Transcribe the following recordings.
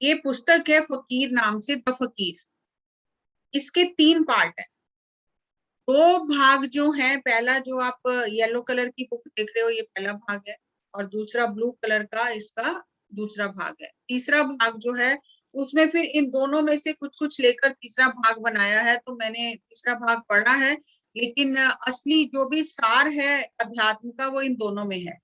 ये पुस्तक है फकीर नाम से, द फकीर। इसके 3 पार्ट है। 2 भाग जो है, पहला जो आप येलो कलर की बुक देख रहे हो ये पहला भाग है, और दूसरा ब्लू कलर का इसका दूसरा भाग है। तीसरा भाग जो है उसमें फिर इन दोनों में से कुछ कुछ लेकर तीसरा भाग बनाया है, तो मैंने तीसरा भाग पढ़ा है। लेकिन असली जो भी सार है अध्यात्म का वो इन दोनों में है।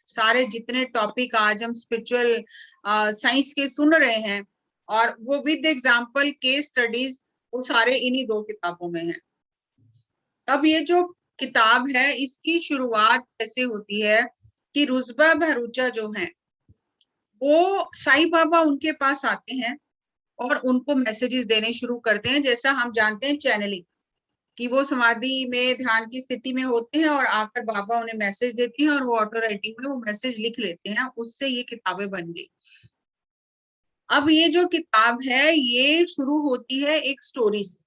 सारे जितने टॉपिक आज हम स्पिरिचुअल साइंस के सुन रहे हैं, और वो विद एग्जाम्पल केस स्टडीज, वो सारे इन्हीं 2 किताबों में है। अब ये जो किताब है इसकी शुरुआत कैसे होती है कि रुज़बा भरूचा जो है वो साईं बाबा उनके पास आते हैं और उनको मैसेजेस देने शुरू करते हैं। जैसा हम जानते हैं चैनलिंग, कि वो समाधि में ध्यान की स्थिति में होते हैं और आकर बाबा उन्हें मैसेज देते हैं और वो ऑटो राइटिंग में वो मैसेज लिख लेते हैं, उससे ये किताबें बन गई। अब ये जो किताब है ये शुरू होती है एक स्टोरी से,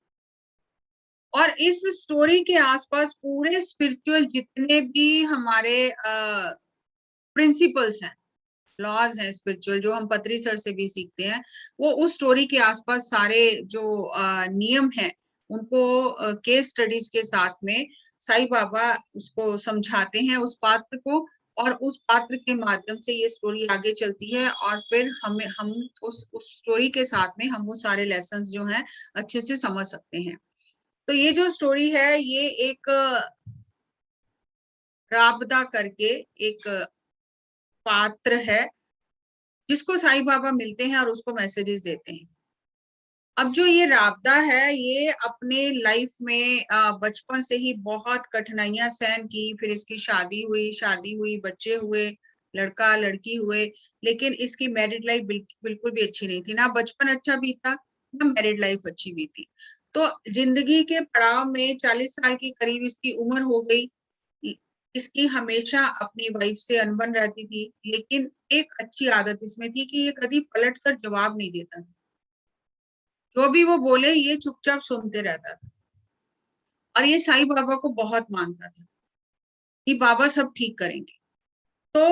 और इस स्टोरी के आसपास पूरे स्पिरिचुअल जितने भी हमारे प्रिंसिपल्स हैं, लॉज हैं स्पिरिचुअल, जो हम पत्री सर से भी सीखते हैं, वो उस स्टोरी के आसपास सारे जो नियम हैं उनको केस स्टडीज के साथ में साईं बाबा उसको समझाते हैं उस पात्र को, और उस पात्र के माध्यम से ये स्टोरी आगे चलती है, और फिर हम उस स्टोरी के साथ में हम वो सारे लेसन जो हैं अच्छे से समझ सकते हैं। तो ये जो स्टोरी है ये एक राबदा करके एक पात्र है जिसको साईं बाबा मिलते हैं और उसको मैसेजेस देते हैं। अब जो ये राबदा है ये अपने लाइफ में बचपन से ही बहुत कठिनाइयां सहन की, फिर इसकी शादी हुई, बच्चे हुए, लड़का लड़की हुए, लेकिन इसकी मैरिड लाइफ बिल्कुल भी अच्छी नहीं थी। ना बचपन अच्छा बीता, ना मैरिड लाइफ अच्छी बीती। तो जिंदगी के पड़ाव में 40 साल की करीब इसकी उम्र हो गई। इसकी हमेशा अपनी वाइफ से अनबन रहती थी, लेकिन एक अच्छी आदत इसमें थी कि ये कभी पलट कर जवाब नहीं देता था। जो भी वो बोले ये चुपचाप सुनते रहता था, और ये साईं बाबा को बहुत मानता था कि बाबा सब ठीक करेंगे। तो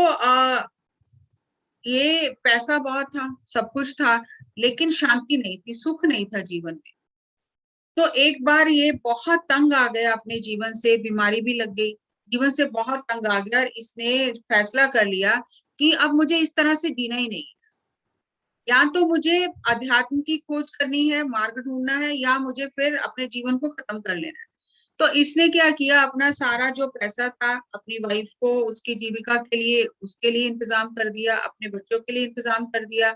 ये पैसा बहुत था, सब कुछ था, लेकिन शांति नहीं थी, सुख नहीं था जीवन में। तो एक बार ये बहुत तंग आ गया अपने जीवन से, बीमारी भी लग गई, जीवन से बहुत तंग आ गया, और इसने फैसला कर लिया कि अब मुझे इस तरह से जीना ही नहीं, या तो मुझे अध्यात्म की खोज करनी है, मार्ग ढूंढना है, या मुझे फिर अपने जीवन को खत्म कर लेना है। तो इसने क्या किया, अपना सारा जो पैसा था अपनी वाइफ को उसकी जीविका के लिए उसके लिए इंतजाम कर दिया, अपने बच्चों के लिए इंतजाम कर दिया,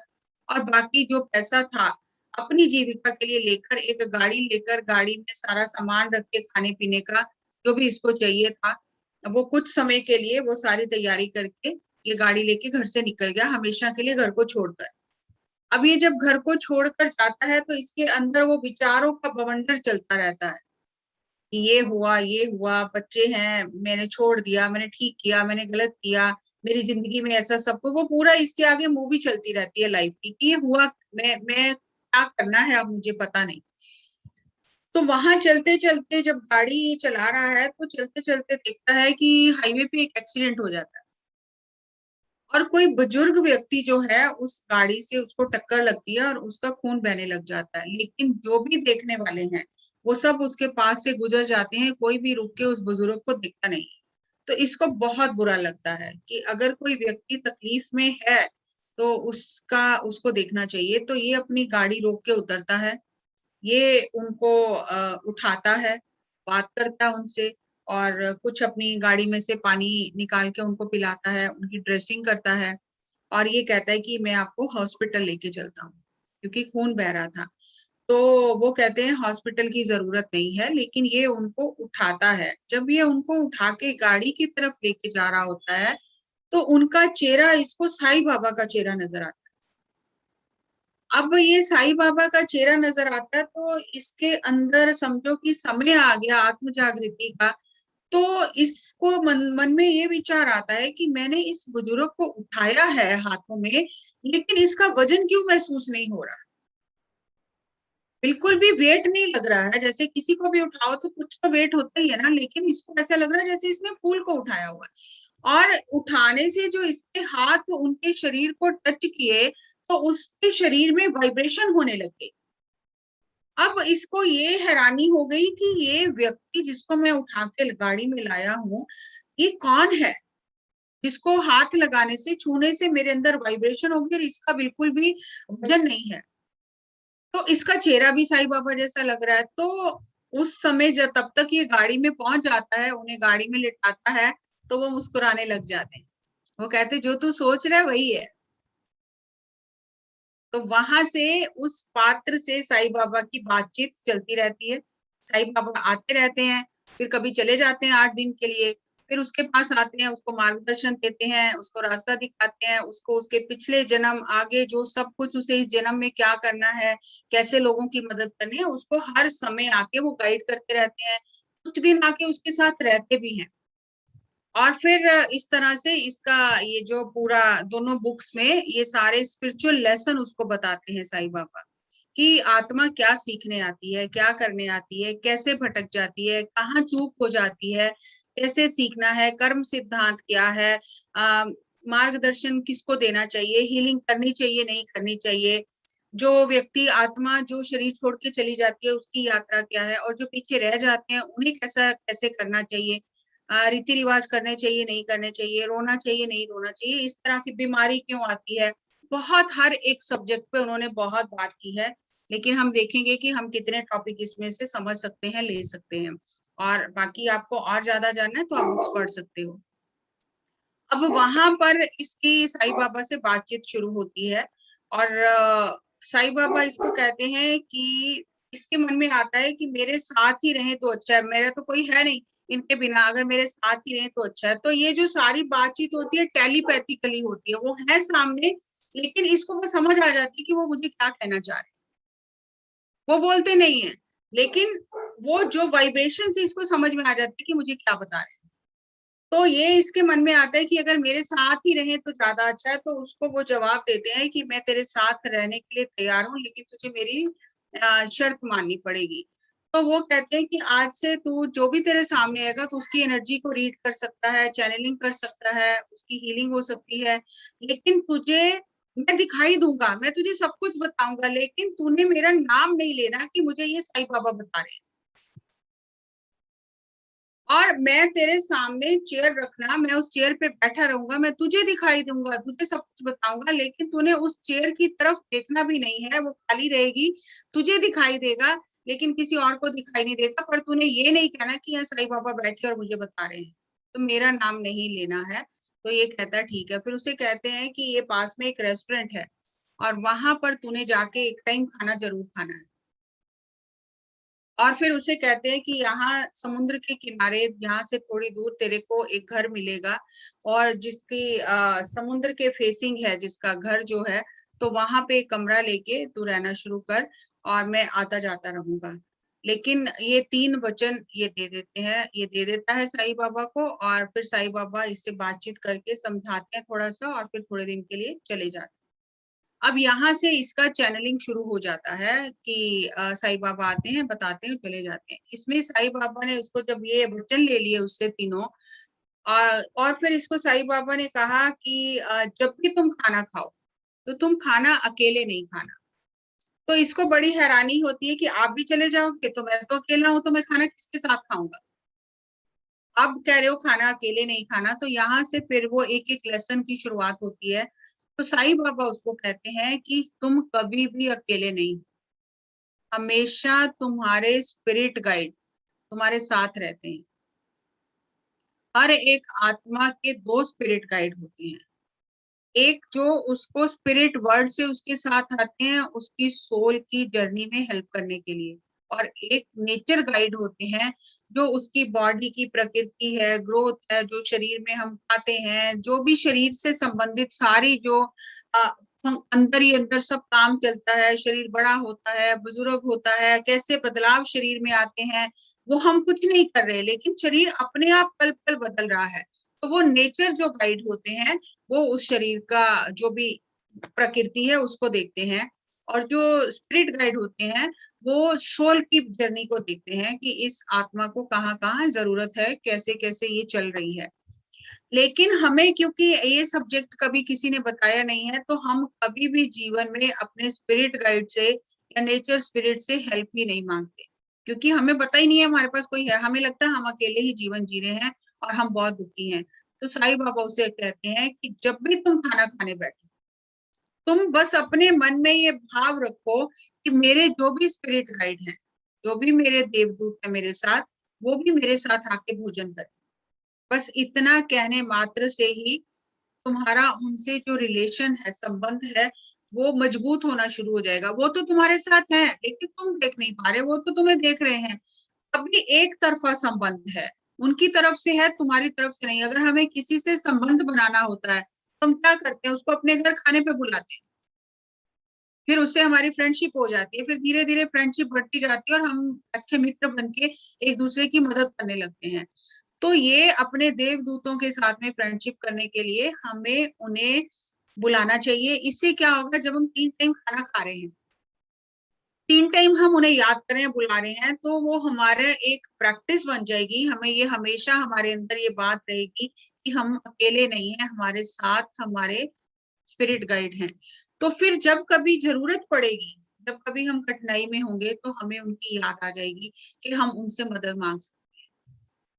और बाकी जो पैसा था अपनी जीविका के लिए लेकर एक गाड़ी लेकर, गाड़ी में सारा सामान रख के, खाने पीने का जो भी इसको चाहिए था, वो कुछ समय के लिए वो सारी तैयारी करके ये गाड़ी लेके घर से निकल गया, हमेशा के लिए घर को छोड़कर। अब ये जब घर को छोड़कर जाता है तो इसके अंदर वो विचारों का बवंडर चलता रहता है कि ये हुआ, बच्चे हैं, मैंने छोड़ दिया, मैंने ठीक किया, मैंने गलत किया, मेरी जिंदगी में ऐसा सब कुछ, वो पूरा इसके आगे मूवी चलती रहती है लाइफ की कि ये हुआ, मैं क्या करना है अब मुझे पता नहीं। तो वहां चलते चलते जब गाड़ी चला रहा है तो चलते चलते देखता है कि हाईवे पे एक एक्सीडेंट हो जाता है, और कोई बुजुर्ग व्यक्ति जो है उस गाड़ी से उसको टक्कर लगती है और उसका खून बहने लग जाता है, लेकिन जो भी देखने वाले हैं वो सब उसके पास से गुजर जाते हैं, कोई भी रुक के उस बुजुर्ग को देखता नहीं। तो इसको बहुत बुरा लगता है कि अगर कोई व्यक्ति तकलीफ में है तो उसका उसको देखना चाहिए। तो ये अपनी गाड़ी रोक के उतरता है, ये उनको उठाता है, बात करता है उनसे, और कुछ अपनी गाड़ी में से पानी निकाल के उनको पिलाता है, उनकी ड्रेसिंग करता है, और ये कहता है कि मैं आपको हॉस्पिटल लेके चलता हूँ क्योंकि खून बह रहा था। तो वो कहते हैं हॉस्पिटल की जरूरत नहीं है, लेकिन ये उनको उठाता है। जब ये उनको उठा के गाड़ी की तरफ लेके जा रहा होता है तो उनका चेहरा इसको साईं बाबा का चेहरा नजर आता है। अब ये साईं बाबा का चेहरा नजर आता है तो इसके अंदर समझो कि समय आ गया आत्म जागृति का। तो इसको मन में ये विचार आता है कि मैंने इस बुजुर्ग को उठाया है हाथों में, लेकिन इसका वजन क्यों महसूस नहीं हो रहा, बिल्कुल भी वेट नहीं लग रहा है। जैसे किसी को भी उठाओ तो कुछ तो वेट होता ही है ना, लेकिन इसको ऐसा लग रहा है जैसे इसने फूल को उठाया हुआ है। और उठाने से जो इसके हाथ उनके शरीर को टच किए तो उसके शरीर में वाइब्रेशन होने लग गई। अब इसको ये हैरानी हो गई कि ये व्यक्ति जिसको मैं उठा के गाड़ी में लाया हूँ, ये कौन है जिसको हाथ लगाने से, छूने से मेरे अंदर वाइब्रेशन होगी और इसका बिल्कुल भी वजन नहीं है। तो इसका चेहरा भी साईं बाबा जैसा लग रहा है। तो उस समय जब तब तक ये गाड़ी में पहुंच जाता है, उन्हें गाड़ी में लिटाता है, तो वो मुस्कुराने लग जाते हैं। वो कहते जो तू सोच रहा है वही है। तो वहां से उस पात्र से साईं बाबा की बातचीत चलती रहती है। साईं बाबा आते रहते हैं, फिर कभी चले जाते हैं 8 दिन के लिए, फिर उसके पास आते हैं, उसको मार्गदर्शन देते हैं, उसको रास्ता दिखाते हैं, उसको उसके पिछले जन्म, आगे जो सब कुछ उसे इस जन्म में क्या करना है, कैसे लोगों की मदद करनी है, उसको हर समय आके वो गाइड करते रहते हैं। कुछ दिन आके उसके साथ रहते भी हैं। और फिर इस तरह से इसका ये जो पूरा दोनों बुक्स में ये सारे स्पिरिचुअल लेसन उसको बताते हैं साईं बाबा, कि आत्मा क्या सीखने आती है, क्या करने आती है, कैसे भटक जाती है, कहाँ चूक हो जाती है, कैसे सीखना है, कर्म सिद्धांत क्या है, मार्गदर्शन किसको देना चाहिए, हीलिंग करनी चाहिए नहीं करनी चाहिए, जो व्यक्ति आत्मा जो शरीर छोड़ के चली जाती है उसकी यात्रा क्या है, और जो पीछे रह जाते हैं उन्हें कैसा कैसे करना चाहिए, रीति रिवाज करने चाहिए नहीं करने चाहिए, रोना चाहिए नहीं रोना चाहिए, इस तरह की बीमारी क्यों आती है। बहुत हर एक सब्जेक्ट पे उन्होंने बहुत बात की है। लेकिन हम देखेंगे कि हम कितने टॉपिक इसमें से समझ सकते हैं, ले सकते हैं। और बाकी आपको और ज्यादा जानना है तो आप बुक्स पढ़ सकते हो। अब वहां पर इसकी साईं बाबा से बातचीत शुरू होती है। और साईं बाबा इसको कहते हैं कि इसके मन में आता है कि मेरे साथ ही रहे तो अच्छा है, मेरा तो कोई है नहीं इनके बिना, अगर मेरे साथ ही रहे तो अच्छा है। तो ये जो सारी बातचीत होती है टेलीपैथिकली होती है, वो है सामने, लेकिन इसको वो समझ आ जाती है कि वो मुझे क्या कहना चाह रहे हैं। वो बोलते नहीं है, लेकिन वो जो वाइब्रेशन से इसको समझ में आ जाती है कि मुझे क्या बता रहे हैं। तो ये इसके मन में आता है कि अगर मेरे साथ ही रहे तो ज्यादा अच्छा है। तो उसको वो जवाब देते हैं कि मैं तेरे साथ रहने के लिए तैयार हूँ, लेकिन तुझे मेरी शर्त माननी पड़ेगी। तो वो कहते हैं कि आज से तू जो भी तेरे सामने आएगा तो उसकी एनर्जी को रीड कर सकता है, चैनलिंग कर सकता है, उसकी हीलिंग हो सकती है, लेकिन तुझे मैं दिखाई दूंगा, मैं तुझे सब कुछ बताऊंगा, लेकिन तूने मेरा नाम नहीं लेना कि मुझे ये साईं बाबा बता रहे हैं। और मैं तेरे सामने चेयर रखना, मैं उस चेयर पे बैठा रहूंगा, मैं तुझे दिखाई दूंगा, तुझे सब कुछ बताऊंगा, लेकिन तूने उस चेयर की तरफ देखना भी नहीं है, वो खाली रहेगी। तुझे दिखाई देगा लेकिन किसी और को दिखाई नहीं देगा। पर तूने ये नहीं कहना कि यहाँ साईं बाबा बैठे और मुझे बता रहे हैं, तो मेरा नाम नहीं लेना है। तो ये कहता है ठीक है। फिर उसे कहते हैं कि ये पास में एक रेस्टोरेंट है और वहां पर तूने जाके एक टाइम खाना जरूर खाना है। और फिर उसे कहते हैं कि यहाँ समुद्र के किनारे, यहाँ से थोड़ी दूर तेरे को एक घर मिलेगा, और जिसकी समुद्र के फेसिंग है जिसका घर जो है, तो वहां पे एक कमरा लेके तू रहना शुरू कर, और मैं आता जाता रहूंगा। लेकिन ये 3 वचन ये दे देते हैं, ये दे देता है साईं बाबा को। और फिर साईं बाबा इससे बातचीत करके समझाते हैं थोड़ा सा, और फिर थोड़े दिन के लिए चले जाते हैं। अब यहाँ से इसका चैनलिंग शुरू हो जाता है कि साईं बाबा आते हैं, बताते हैं, चले जाते हैं। इसमें साईं बाबा ने उसको जब ये वचन ले लिए उससे तीनों, और फिर इसको साईं बाबा ने कहा कि जब भी तुम खाना खाओ तो तुम खाना अकेले नहीं खाना। तो इसको बड़ी हैरानी होती है कि आप भी चले जाओगे, तो मैं तो अकेला हूं, तो मैं खाना किसके साथ खाऊंगा। अब कह रहे हो खाना अकेले नहीं खाना, तो यहाँ से फिर वो एक एक लेसन की शुरुआत होती है। तो साईं बाबा उसको कहते हैं कि तुम कभी भी अकेले नहीं, हमेशा तुम्हारे स्पिरिट गाइड तुम्हारे साथ रहते हैं। हर एक आत्मा के 2 स्पिरिट गाइड होते हैं। एक जो उसको स्पिरिट वर्ड से उसके साथ आते हैं उसकी सोल की जर्नी में हेल्प करने के लिए, और एक नेचर गाइड होते हैं जो उसकी बॉडी की प्रकृति है, ग्रोथ है, जो शरीर में हम खाते हैं, जो भी शरीर से संबंधित सारी जो अ, अंदर ही अंदर सब काम चलता है, शरीर बड़ा होता है, बुजुर्ग होता है, कैसे बदलाव शरीर में आते हैं, वो हम कुछ नहीं कर रहे, लेकिन शरीर अपने आप पल पल बदल रहा है। तो वो नेचर जो गाइड होते हैं वो उस शरीर का जो भी प्रकृति है उसको देखते हैं। और जो स्पिरिट गाइड होते हैं वो सोल की जर्नी को देखते हैं कि इस आत्मा को कहाँ कहाँ जरूरत है, कैसे कैसे ये चल रही है। लेकिन हमें क्योंकि ये सब्जेक्ट कभी किसी ने बताया नहीं है, तो हम कभी भी जीवन में अपने स्पिरिट गाइड से या नेचर स्पिरिट से हेल्प ही नहीं मांगते, क्योंकि हमें पता ही नहीं है हमारे पास कोई है। हमें लगता है हम अकेले ही जीवन जी रहे हैं और हम बहुत दुखी हैं। तो साईं बाबा उसे कहते हैं कि जब भी तुम खाना खाने बैठो, तुम बस अपने मन में ये भाव रखो कि मेरे जो भी स्पिरिट गाइड हैं, जो भी मेरे देवदूत है मेरे साथ, वो भी मेरे साथ आके भोजन करें। बस इतना कहने मात्र से ही तुम्हारा उनसे जो रिलेशन है, संबंध है, वो मजबूत होना शुरू हो जाएगा। वो तो तुम्हारे साथ है लेकिन तुम देख नहीं पा रहे, वो तो तुम्हें देख रहे हैं। कभी एक तरफा संबंध है, उनकी तरफ से है, तुम्हारी तरफ से नहीं। अगर हमें किसी से संबंध बनाना होता है तो हम क्या करते हैं, उसको अपने घर खाने पे बुलाते हैं, फिर उससे हमारी फ्रेंडशिप हो जाती है, फिर धीरे धीरे फ्रेंडशिप बढ़ती जाती है और हम अच्छे मित्र बन के एक दूसरे की मदद करने लगते हैं। तो ये अपने देवदूतों के साथ में फ्रेंडशिप करने के लिए हमें उन्हें बुलाना चाहिए। इससे क्या होगा, जब हम 3 टाइम खाना खा रहे हैं, 3 टाइम हम उन्हें याद कर रहे हैं, बुला रहे हैं, तो वो हमारे एक प्रैक्टिस बन जाएगी। हमें ये हमेशा हमारे अंदर ये बात रहेगी कि हम अकेले नहीं हैं, हमारे साथ हमारे स्पिरिट गाइड हैं। तो फिर जब कभी जरूरत पड़ेगी, जब कभी हम कठिनाई में होंगे, तो हमें उनकी याद आ जाएगी कि हम उनसे मदद मांग सकते।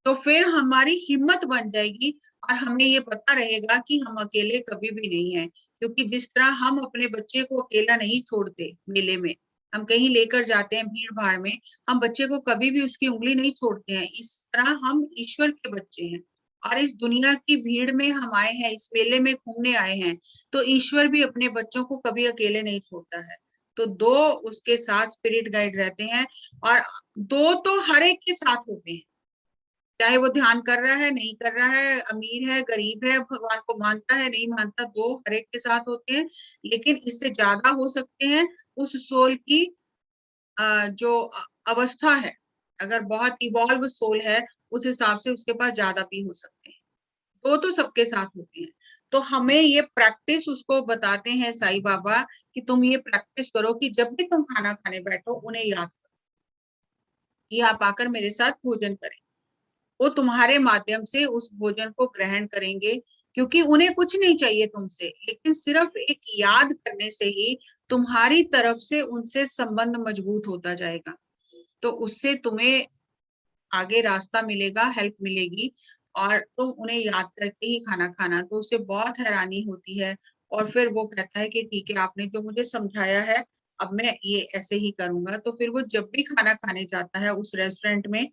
तो फिर हमारी हिम्मत बन जाएगी और हमें ये पता रहेगा कि हम अकेले कभी भी नहीं है। क्योंकि जिस तरह हम अपने बच्चे को अकेला नहीं छोड़ते, मेले में हम कहीं लेकर जाते हैं, भीड़ भाड़ में हम बच्चे को कभी भी उसकी उंगली नहीं छोड़ते हैं, इस तरह हम ईश्वर के बच्चे हैं और इस दुनिया की भीड़ में हम आए हैं, इस मेले में घूमने आए हैं। तो ईश्वर भी अपने बच्चों को कभी अकेले नहीं छोड़ता है। तो दो उसके साथ स्पिरिट गाइड रहते हैं, और दो तो हर एक के साथ होते हैं, चाहे वो ध्यान कर रहा है नहीं कर रहा है, अमीर है गरीब है, भगवान को मानता है नहीं मानता, दो हर एक के साथ होते हैं। लेकिन इससे ज्यादा हो सकते हैं उस सोल की जो अवस्था है। अगर बहुत इवॉल्व सोल है, उस हिसाब से उसके पास ज्यादा भी हो सकते हैं। दो तो सबके साथ होते हैं। तो हमें ये प्रैक्टिस उसको बताते हैं साईं बाबा कि तुम ये प्रैक्टिस करो कि जब भी तुम खाना खाने बैठो, उन्हें याद करो कि आप आकर मेरे साथ भोजन करें। वो तुम्हारे माध्यम से उस भोजन को ग्रहण करेंगे, क्योंकि उन्हें कुछ नहीं चाहिए तुमसे, लेकिन सिर्फ एक याद करने से ही तुम्हारी तरफ से उनसे संबंध मजबूत होता जाएगा। तो उससे तुम्हें आगे रास्ता मिलेगा, हेल्प मिलेगी, और तुम उन्हें याद करके ही खाना खाना। तो उसे बहुत हैरानी होती है और फिर वो कहता है कि ठीक है, आपने जो मुझे समझाया है अब मैं ये ऐसे ही करूंगा। तो फिर वो जब भी खाना खाने जाता है उस रेस्टोरेंट में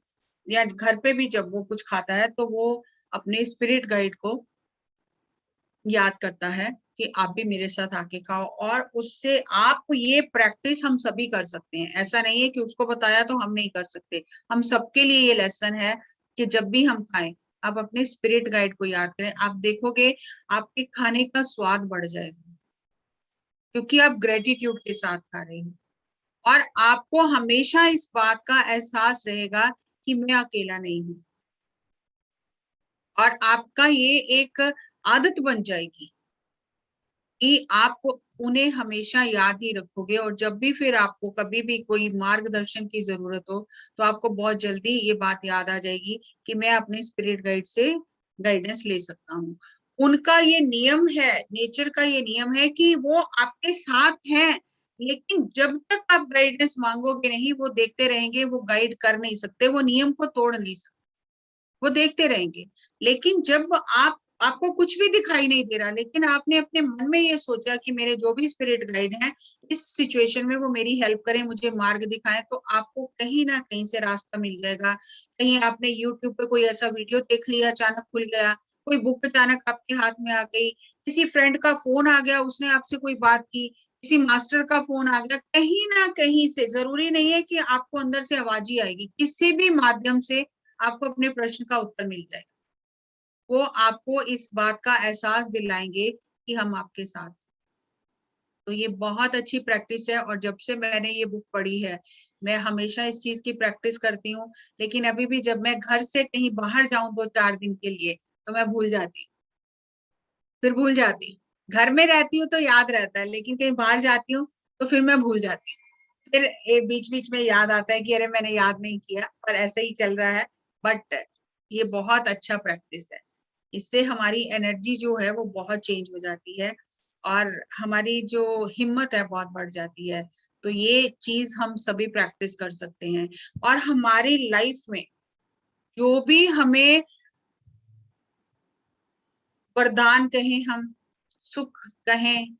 या घर पे भी जब वो कुछ खाता है, तो वो अपने स्पिरिट गाइड को याद करता है कि आप भी मेरे साथ आके खाओ। और उससे आप ये प्रैक्टिस हम सभी कर सकते हैं। ऐसा नहीं है कि उसको बताया तो हम नहीं कर सकते, हम सबके लिए ये लेसन है कि जब भी हम खाएं, आप अपने स्पिरिट गाइड को याद करें। आप देखोगे आपके खाने का स्वाद बढ़ जाएगा, क्योंकि आप ग्रेटिट्यूड के साथ खा रहे हो। और आपको हमेशा इस बात का एहसास रहेगा कि मैं अकेला नहीं हूं, और आपका ये एक आदत बन जाएगी कि आप उन्हें हमेशा याद ही रखोगे। और जब भी फिर आपको कभी भी कोई मार्गदर्शन की जरूरत हो, तो आपको बहुत जल्दी ये बात याद आ जाएगी कि मैं अपने स्पिरिट गाइड से गाइडेंस ले सकता हूँ। उनका ये नियम है, नेचर का ये नियम है कि वो आपके साथ हैं, लेकिन जब तक आप गाइडेंस मांगोगे नहीं, वो देखते रहेंगे, वो गाइड कर नहीं सकते, वो नियम को तोड़ नहीं सकते, वो देखते रहेंगे। लेकिन जब आपको कुछ भी दिखाई नहीं दे रहा, लेकिन आपने अपने मन में ये सोचा कि मेरे जो भी स्पिरिट गाइड हैं इस सिचुएशन में वो मेरी हेल्प करें, मुझे मार्ग दिखाएं, तो आपको कहीं ना कहीं से रास्ता मिल जाएगा। कहीं आपने यूट्यूब पे कोई ऐसा वीडियो देख लिया, अचानक खुल गया, कोई बुक अचानक आपके हाथ में आ गई, किसी फ्रेंड का फोन आ गया, उसने आपसे कोई बात की, किसी मास्टर का फोन आ गया, कहीं ना कहीं से, जरूरी नहीं है कि आपको अंदर से आवाज ही आएगी, किसी भी माध्यम से आपको अपने प्रश्न का उत्तर मिल जाएगा। वो आपको इस बात का एहसास दिलाएंगे कि हम आपके साथ हैं। तो ये बहुत अच्छी प्रैक्टिस है, और जब से मैंने ये बुक पढ़ी है, मैं हमेशा इस चीज की प्रैक्टिस करती हूँ। लेकिन अभी भी जब मैं घर से कहीं बाहर जाऊं 2-4 दिन के लिए, तो मैं भूल जाती, फिर भूल जाती। घर में रहती हूँ तो याद रहता है, लेकिन कहीं बाहर जाती हूँ तो फिर मैं भूल जाती हूँ। फिर बीच बीच में याद आता है कि अरे मैंने याद नहीं किया, पर ऐसे ही चल रहा है। बट ये बहुत अच्छा प्रैक्टिस है। इससे हमारी एनर्जी जो है वो बहुत चेंज हो जाती है और हमारी जो हिम्मत है बहुत बढ़ जाती है। तो ये चीज हम सभी प्रैक्टिस कर सकते हैं। और हमारी लाइफ में जो भी हमें वरदान कहें, हम सुख कहें,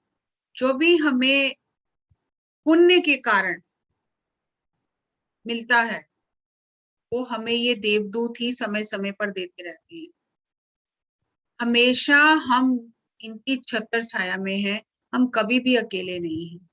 जो भी हमें पुण्य के कारण मिलता है, वो हमें ये देवदूत ही समय समय पर देते रहते हैं। हमेशा हम इनकी छत्र छाया में हैं, हम कभी भी अकेले नहीं हैं।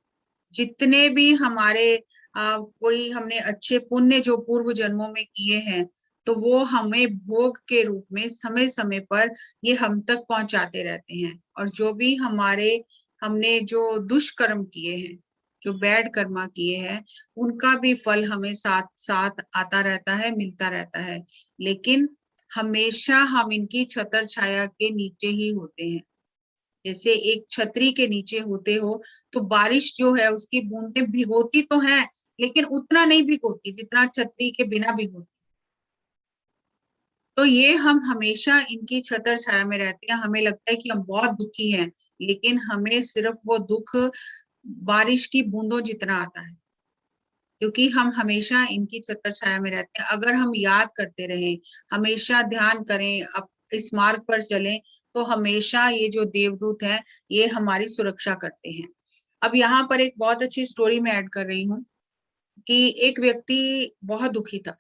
जितने भी हमारे कोई हमने अच्छे पुण्य जो पूर्व जन्मों में किए हैं, तो वो हमें भोग के रूप में समय समय पर ये हम तक पहुंचाते रहते हैं। और जो भी हमारे हमने जो दुष्कर्म किए हैं, जो बैड कर्मा किए हैं, उनका भी फल हमें साथ साथ आता रहता है, मिलता रहता है। लेकिन हमेशा हम इनकी छत्र छाया के नीचे ही होते हैं। जैसे एक छतरी के नीचे होते हो तो बारिश जो है उसकी बूंदें भिगोती तो हैं, लेकिन उतना नहीं भिगोती जितना छतरी के बिना भिगोती। तो ये हम हमेशा इनकी छत्र छाया में रहते हैं। हमें लगता है कि हम बहुत दुखी हैं, लेकिन हमें सिर्फ वो दुख बारिश की बूंदों जितना आता है, क्योंकि हम हमेशा इनकी छत्र छाया में रहते हैं। अगर हम याद करते रहें, हमेशा ध्यान करें, अब इस मार्ग पर चलें, तो हमेशा ये जो देवदूत हैं ये हमारी सुरक्षा करते हैं। अब यहाँ पर एक बहुत अच्छी स्टोरी मैं ऐड कर रही हूँ कि एक व्यक्ति बहुत दुखी था।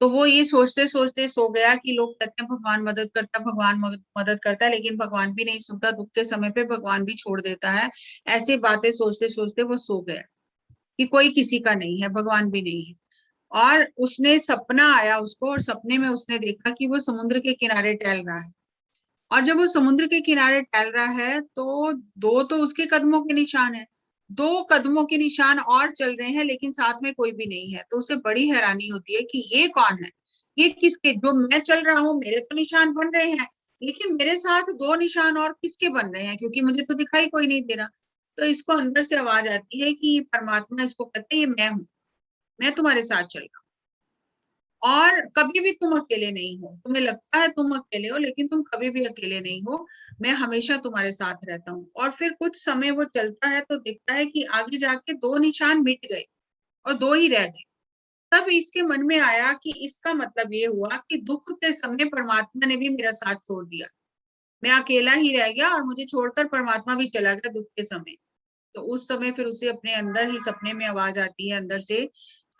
तो वो ये सोचते सोचते सो गया कि लोग कहते हैं भगवान मदद करता है, भगवान मदद करता है, लेकिन भगवान भी नहीं सुनता, दुख के समय पे भगवान भी छोड़ देता है। ऐसी बातें सोचते सोचते वो सो गया कि कोई किसी का नहीं है, भगवान भी नहीं है। और उसने सपना आया उसको, और सपने में उसने देखा कि वो समुद्र के किनारे टहल रहा है। और जब वो समुद्र के किनारे टहल रहा है तो दो तो उसके कदमों के निशान है, दो कदमों के निशान और चल रहे हैं, लेकिन साथ में कोई भी नहीं है। तो उसे बड़ी हैरानी होती है कि ये कौन है, ये किसके, जो मैं चल रहा हूँ मेरे तो निशान बन रहे हैं, लेकिन मेरे साथ दो निशान और किसके बन रहे हैं, क्योंकि मुझे तो दिखाई कोई नहीं दे रहा। तो इसको अंदर से आवाज आती है कि परमात्मा इसको कहते हैं ये मैं हूँ, मैं तुम्हारे साथ चल रहा हूँ। और कभी भी तुम अकेले नहीं हो, तुम्हें लगता है तुम अकेले हो, लेकिन तुम कभी भी अकेले नहीं हो, मैं हमेशा तुम्हारे साथ रहता हूँ। और फिर कुछ समय वो चलता है तो देखता है कि आगे जाके दो निशान मिट गए और दो ही रह गए। तब इसके मन में आया कि इसका मतलब ये हुआ कि दुख के समय परमात्मा ने भी मेरा साथ छोड़ दिया, मैं अकेला ही रह गया और मुझे छोड़कर परमात्मा भी चला गया दुख के समय। तो उस समय फिर उसे अपने अंदर ही सपने में आवाज आती है अंदर से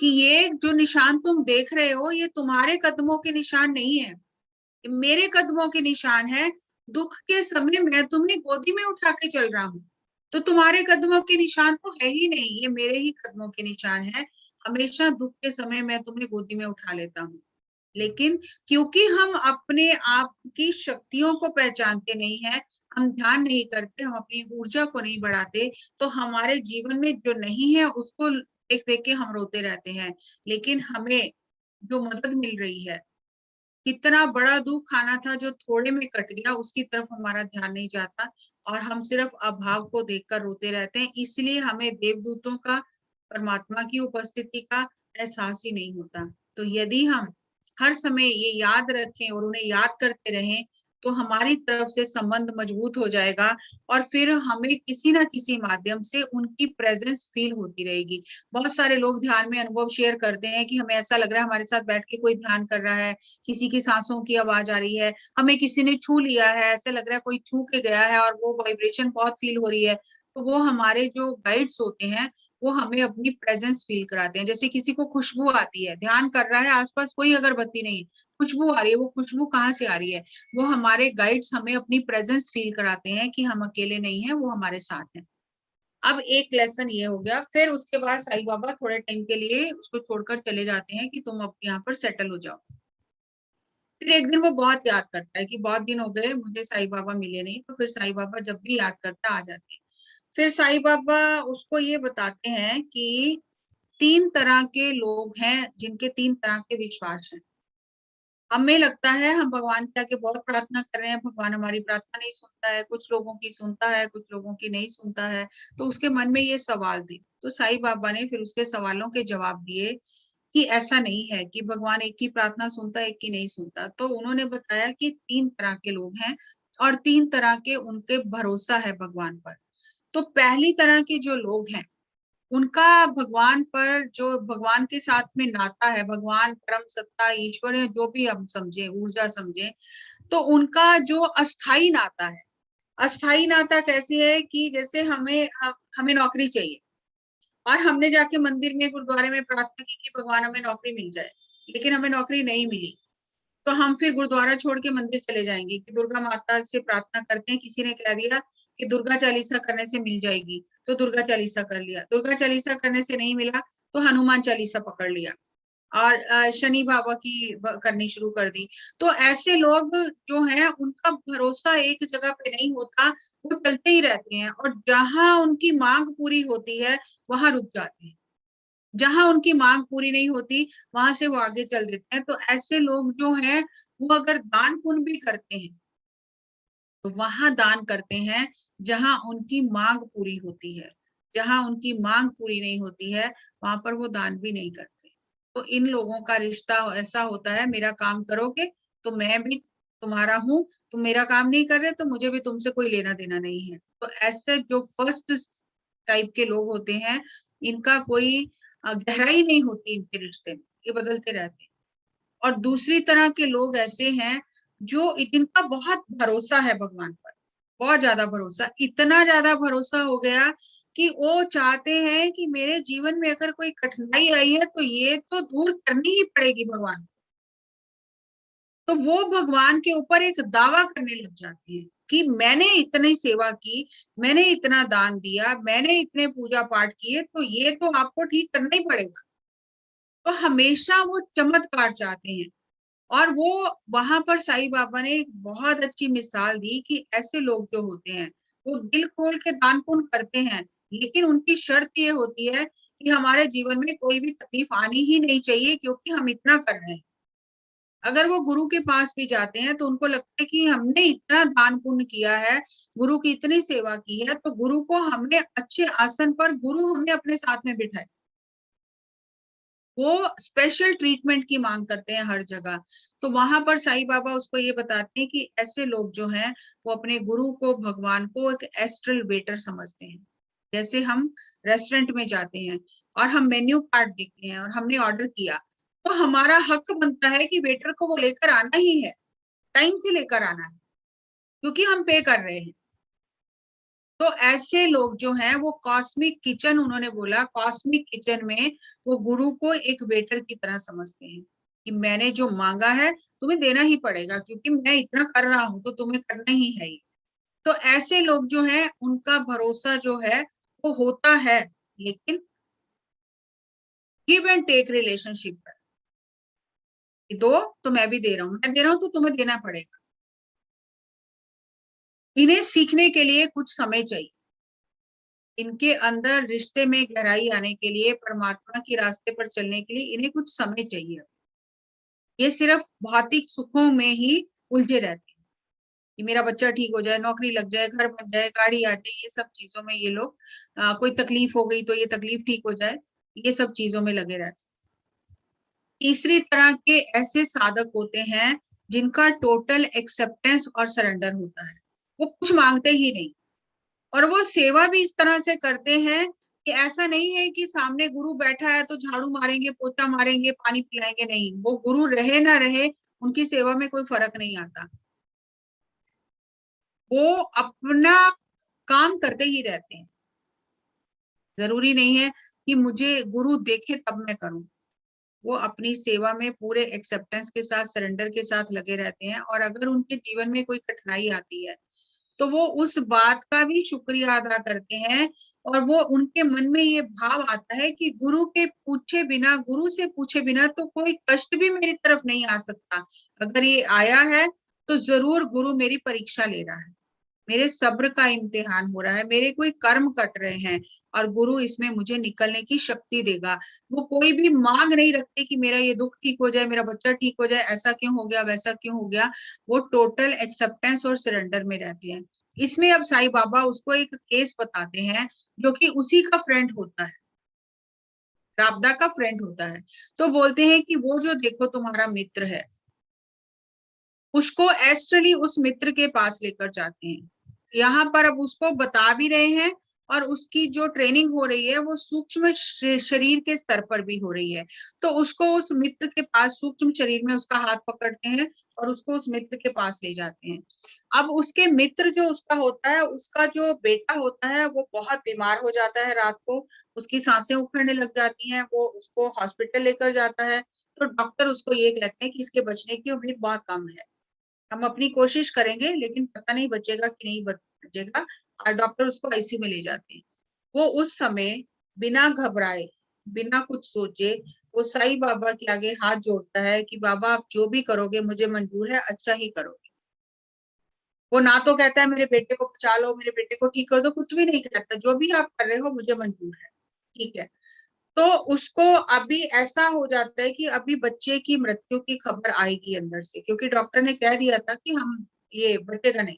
कि ये जो निशान तुम देख रहे हो ये तुम्हारे कदमों के निशान नहीं है, ये मेरे कदमों के निशान है। दुख के समय मैं तुम्हें गोदी में उठा के चल रहा हूँ, तो तुम्हारे कदमों के निशान तो है ही नहीं, ये मेरे ही कदमों के निशान है। हमेशा दुख के समय मैं तुम्हें गोदी में उठा लेता हूँ। लेकिन क्योंकि हम अपने आप की शक्तियों को पहचानते नहीं है, हम ध्यान नहीं करते, हम अपनी ऊर्जा को नहीं बढ़ाते, तो हमारे जीवन में जो नहीं है उसको देख देख के हम रोते रहते हैं। लेकिन हमें जो मदद मिल रही है, कितना बड़ा दुख आना था जो थोड़े में कट गया, उसकी तरफ हमारा ध्यान नहीं जाता और हम सिर्फ अभाव को देखकर रोते रहते हैं। इसलिए हमें देवदूतों का, परमात्मा की उपस्थिति का एहसास ही नहीं होता। तो यदि हम हर समय ये याद रखें और उन्हें याद करते रहें, तो हमारी तरफ से संबंध मजबूत हो जाएगा और फिर हमें किसी ना किसी माध्यम से उनकी प्रेजेंस फील होती रहेगी। बहुत सारे लोग ध्यान में अनुभव शेयर करते हैं कि हमें ऐसा लग रहा है हमारे साथ बैठ के कोई ध्यान कर रहा है, किसी की सांसों की आवाज आ रही है, हमें किसी ने छू लिया है, ऐसे लग रहा है कोई छू के गया है और वो वाइब्रेशन बहुत फील हो रही है। तो वो हमारे जो गाइड्स होते हैं वो हमें अपनी प्रेजेंस फील कराते हैं। जैसे किसी को खुशबू आती है, ध्यान कर रहा है, आसपास कोई अगरबत्ती नहीं, खुशबू आ रही है, वो खुशबू कहाँ से आ रही है, वो हमारे गाइड्स हमें अपनी प्रेजेंस फील कराते हैं कि हम अकेले नहीं है, वो हमारे साथ है। अब एक लेसन ये हो गया। फिर उसके बाद साईं बाबा थोड़े टाइम के लिए उसको छोड़कर चले जाते हैं कि तुम अब यहाँ पर सेटल हो जाओ। फिर एक दिन वो बहुत याद करता है कि बहुत दिन हो गए मुझे साईं बाबा मिले नहीं, तो फिर साईं बाबा जब भी याद करता आ जाते हैं। फिर साईं बाबा उसको ये बताते हैं कि तीन तरह के लोग हैं जिनके तीन तरह के विश्वास हैं। हमें लगता है हम भगवान के आगे बहुत प्रार्थना कर रहे हैं, भगवान हमारी प्रार्थना नहीं सुनता है, कुछ लोगों की सुनता है, कुछ लोगों की नहीं सुनता है। तो उसके मन में ये सवाल थे, तो साईं बाबा ने फिर उसके सवालों के जवाब दिए कि ऐसा नहीं है कि भगवान एक की प्रार्थना सुनता है, एक की नहीं सुनता। तो उन्होंने बताया कि 3 तरह के लोग हैं और 3 तरह के उनके भरोसा है भगवान पर। तो पहली तरह के जो लोग हैं, उनका भगवान पर, जो भगवान के साथ में नाता है, भगवान परम सत्ता ईश्वर है, जो भी हम समझे, ऊर्जा समझे, तो उनका जो अस्थाई नाता है। अस्थाई नाता कैसे है कि जैसे हमें नौकरी चाहिए और हमने जाके मंदिर में, गुरुद्वारे में प्रार्थना की कि भगवान हमें नौकरी मिल जाए, लेकिन हमें नौकरी नहीं मिली, तो हम फिर गुरुद्वारा छोड़ के मंदिर चले जाएंगे कि दुर्गा माता से प्रार्थना करते हैं। किसी ने कह दिया कि दुर्गा चालीसा करने से मिल जाएगी, तो दुर्गा चालीसा कर लिया। दुर्गा चालीसा करने से नहीं मिला तो हनुमान चालीसा पकड़ लिया और शनि बाबा की करनी शुरू कर दी। तो ऐसे लोग जो हैं, उनका भरोसा एक जगह पे नहीं होता, वो चलते ही रहते हैं, और जहां उनकी मांग पूरी होती है वहां रुक जाते हैं। जहां उनकी मांग पूरी नहीं होती वहां से वो आगे चल देते हैं। तो ऐसे लोग जो हैं, वो अगर दान पुण्य भी करते हैं तो वहां दान करते हैं जहां उनकी मांग पूरी होती है। जहां उनकी मांग पूरी नहीं होती है वहां पर वो दान भी नहीं करते। तो इन लोगों का रिश्ता ऐसा होता है, मेरा काम करोगे तो मैं भी तुम्हारा हूं, तुम मेरा काम नहीं कर रहे तो मुझे भी तुमसे कोई लेना देना नहीं है। तो ऐसे जो फर्स्ट टाइप के लोग होते हैं, इनका कोई गहराई नहीं होती इनके रिश्ते में, ये बदलते रहते हैं। और दूसरी तरह के लोग ऐसे हैं जो जिनका बहुत भरोसा है भगवान पर, बहुत ज्यादा भरोसा, इतना ज्यादा भरोसा हो गया कि वो चाहते हैं कि मेरे जीवन में अगर कोई कठिनाई आई है तो ये तो दूर करनी ही पड़ेगी भगवान। तो वो भगवान के ऊपर एक दावा करने लग जाते हैं कि मैंने इतनी सेवा की, मैंने इतना दान दिया, मैंने इतने पूजा पाठ किए, तो ये तो आपको ठीक करना ही पड़ेगा। तो हमेशा वो चमत्कार चाहते हैं। और वो वहां पर साईं बाबा ने एक बहुत अच्छी मिसाल दी कि ऐसे लोग जो होते हैं, वो दिल खोल के दान पुण्य करते हैं, लेकिन उनकी शर्त ये होती है कि हमारे जीवन में कोई भी तकलीफ आनी ही नहीं चाहिए, क्योंकि हम इतना कर रहे हैं। अगर वो गुरु के पास भी जाते हैं तो उनको लगता है कि हमने इतना दान पुण्य किया है, गुरु की इतनी सेवा की है, तो गुरु को हमने अच्छे आसन पर, गुरु हमने अपने साथ में बिठाए। वो स्पेशल ट्रीटमेंट की मांग करते हैं हर जगह। तो वहां पर साईं बाबा उसको ये बताते हैं कि ऐसे लोग जो हैं, वो अपने गुरु को, भगवान को एक एस्ट्रल वेटर समझते हैं। जैसे हम रेस्टोरेंट में जाते हैं और हम मेन्यू कार्ड देखते हैं और हमने ऑर्डर किया, तो हमारा हक बनता है कि वेटर को वो लेकर आना ही है, टाइम से लेकर आना है, क्योंकि हम पे कर रहे हैं। तो ऐसे लोग जो हैं, वो कॉस्मिक किचन, उन्होंने बोला कॉस्मिक किचन में वो गुरु को एक वेटर की तरह समझते हैं कि मैंने जो मांगा है तुम्हें देना ही पड़ेगा, क्योंकि मैं इतना कर रहा हूं तो तुम्हें करना ही है ये। तो ऐसे लोग जो हैं, उनका भरोसा जो है वो होता है, लेकिन गिव एंड टेक रिलेशनशिप पर, कि दो तो मैं भी दे रहा हूं, मैं दे रहा हूं तो तुम्हें देना पड़ेगा। इन्हें सीखने के लिए कुछ समय चाहिए, इनके अंदर रिश्ते में गहराई आने के लिए, परमात्मा के रास्ते पर चलने के लिए इन्हें कुछ समय चाहिए। ये सिर्फ भौतिक सुखों में ही उलझे रहते हैं कि मेरा बच्चा ठीक हो जाए, नौकरी लग जाए, घर बन जाए, गाड़ी आ जाए, ये सब चीजों में ये लोग, कोई तकलीफ हो गई तो ये तकलीफ ठीक हो जाए, ये सब चीजों में लगे रहते हैं। तीसरी तरह के ऐसे साधक होते हैं जिनका टोटल एक्सेप्टेंस और सरेंडर होता है, वो कुछ मांगते ही नहीं। और वो सेवा भी इस तरह से करते हैं कि ऐसा नहीं है कि सामने गुरु बैठा है तो झाड़ू मारेंगे, पोछा मारेंगे, पानी पिलाएंगे, नहीं, वो गुरु रहे ना रहे उनकी सेवा में कोई फर्क नहीं आता। वो अपना काम करते ही रहते हैं। जरूरी नहीं है कि मुझे गुरु देखे तब मैं करूं। वो अपनी सेवा में पूरे एक्सेप्टेंस के साथ, सरेंडर के साथ लगे रहते हैं। और अगर उनके जीवन में कोई कठिनाई आती है तो वो उस बात का भी शुक्रिया अदा करते हैं। और वो उनके मन में ये भाव आता है कि गुरु के पूछे बिना, गुरु से पूछे बिना तो कोई कष्ट भी मेरी तरफ नहीं आ सकता। अगर ये आया है तो जरूर गुरु मेरी परीक्षा ले रहा है, मेरे सब्र का इम्तिहान हो रहा है, मेरे कोई कर्म कट रहे हैं, और गुरु इसमें मुझे निकलने की शक्ति देगा। वो कोई भी मांग नहीं रखते कि मेरा ये दुख ठीक हो जाए, मेरा बच्चा ठीक हो जाए, ऐसा क्यों हो गया, वैसा क्यों हो गया। वो टोटल एक्सेप्टेंस और सरेंडर में रहते हैं। इसमें अब साईं बाबा उसको एक केस बताते हैं जो कि उसी का फ्रेंड होता है। राबदा का फ्रेंड होता है। तो बोलते हैं कि वो जो देखो तुम्हारा मित्र है, उसको एस्ट्रली उस मित्र के पास लेकर जाते हैं। यहाँ पर अब उसको बता भी रहे हैं, और उसकी जो ट्रेनिंग हो रही है वो सूक्ष्म शरीर के स्तर पर भी हो रही है। तो उसको उस मित्र के पास सूक्ष्म शरीर में उसका हाथ पकड़ते हैं और उसको उस मित्र के पास ले जाते हैं। अब उसके मित्र जो उसका होता है, उसका जो बेटा होता है वो बहुत बीमार हो जाता है रात को, उसकी सांसें उखड़ने लग जाती हैं, वो उसको हॉस्पिटल लेकर जाता है। तो डॉक्टर उसको ये कहते हैं कि इसके बचने की उम्मीद बहुत कम है, हम अपनी कोशिश करेंगे लेकिन पता नहीं बचेगा कि नहीं बचेगा। और डॉक्टर उसको आईसीयू में ले जाते हैं। वो उस समय बिना घबराए, बिना कुछ सोचे, वो साईं बाबा के आगे हाथ जोड़ता है कि बाबा आप जो भी करोगे मुझे मंजूर है, अच्छा ही करोगे। वो ना तो कहता है मेरे बेटे को बचा लो, मेरे बेटे को ठीक कर दो, कुछ भी नहीं कहता, जो भी आप कर रहे हो मुझे मंजूर है, ठीक है। तो उसको अभी ऐसा हो जाता है कि अभी बच्चे की मृत्यु की खबर आएगी अंदर से, क्योंकि डॉक्टर ने कह दिया था कि हम ये बचेगा नहीं।